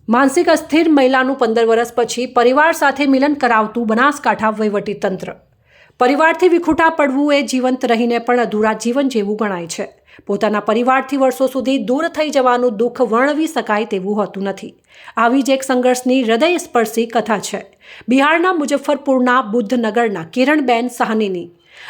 માનસિક અસ્થિર મહિલાનું 15 વર્ષ પછી પરિવાર સાથે મિલન કરાવતું બનાસકાંઠા વહીવટીતંત્ર। પરિવારથી વિખૂટા પડવું એ જીવંત રહીને પણ અધૂરા જીવન જેવું ગણાય છે। પોતાના પરિવારથી વર્ષો સુધી દૂર થઈ જવાનું દુઃખ વર્ણવી શકાય તેવું હોતું નથી। આવી જ એક સંઘર્ષની હૃદયસ્પર્શી કથા છે બિહારના મુઝફ્ફરપુરના બુદ્ધનગરના કિરણબેન સાહનીની।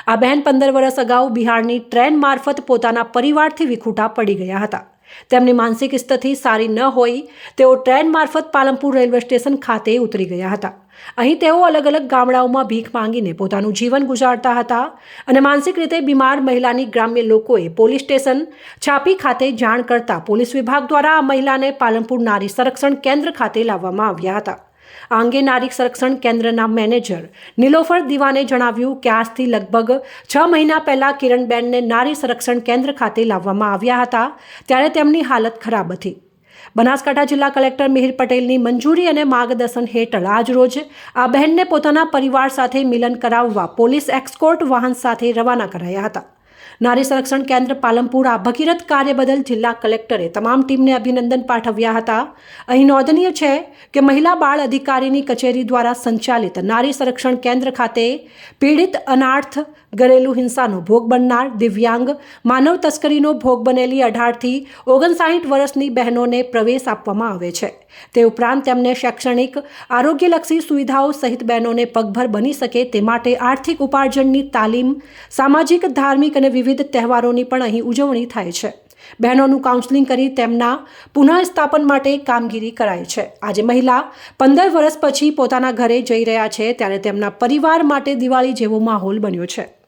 આ બહેન 15 વર્ષ અગાઉ બિહારની ટ્રેન મારફત પોતાના પરિવારથી વિખૂટા પડી ગયા હતા। તેમની માનસિક સ્થિતિ સારી ન હોય તેઓ ટ્રેન મારફત પાલનપુર રેલવે સ્ટેશન ખાતે ઉતરી ગયા હતા। અહીં તેઓ અલગ અલગ ગામડાઓમાં ભીખ માંગીને પોતાનું જીવન ગુજારતા હતા અને માનસિક રીતે બીમાર મહિલાની ગ્રામ્ય લોકોએ પોલીસ સ્ટેશન છાપી ખાતે જાણ કરતા પોલીસ વિભાગ દ્વારા આ મહિલાને પાલનપુર નારી સંરક્ષણ કેન્દ્ર ખાતે લાવવામાં આવ્યા હતા। આ અંગે નારી સંરક્ષણ કેન્દ્રના મેનેજર નિલોફર દીવાને જણાવ્યું કે આજથી લગભગ 6 મહિના પહેલા કિરણબેનને નારી સંરક્ષણ કેન્દ્ર ખાતે લાવવામાં આવ્યા હતા ત્યારે તેમની હાલત ખરાબ હતી। બનાસકાંઠા જિલ્લા કલેક્ટર મિહિર પટેલની મંજૂરી અને માર્ગદર્શન હેઠળ આજરોજ આ બહેનને પોતાના પરિવાર સાથે મિલન કરાવવા પોલીસ એસ્કોર્ટ વાહન સાથે રવાના કરાયા હતા। નારી સંરક્ષણ કેન્દ્ર પાલનપુર આ ભગીરથ કાર્ય બદલ જિલ્લા કલેક્ટરે તમામ ટીમને અભિનંદન પાઠવ્યા હતા। અહીં નોંધનીય છે કે મહિલા બાળ અધિકારીની કચેરી દ્વારા સંચાલિત નારી સંરક્ષણ કેન્દ્ર ખાતે પીડિત, અનાથ, ઘરેલુ હિંસાનો ભોગ બનનાર, દિવ્યાંગ, માનવ તસ્કરીનો ભોગ બનેલી 18 થી 59 વર્ષની બહેનોને પ્રવેશ આપવામાં આવે છે। તે ઉપરાંત તેમને શૈક્ષણિક, આરોગ્યલક્ષી સુવિધાઓ સહિત બહેનોને પગભર બની શકે તે માટે આર્થિક ઉપાર્જનની તાલીમ, સામાજિક, ધાર્મિક અને વિવિધ તહેવારોની પણ અહીં ઉજવણી થાય છે। બહેનોનું કાઉન્સેલિંગ કરી તેમના પુનઃસ્થાપન માટે કામગીરી કરાય છે। આજે મહિલા 15 વર્ષ પછી પોતાના ઘરે જઈ રહ્યા છે ત્યારે તેમના પરિવાર માટે દિવાળી જેવો માહોલ બન્યો છે।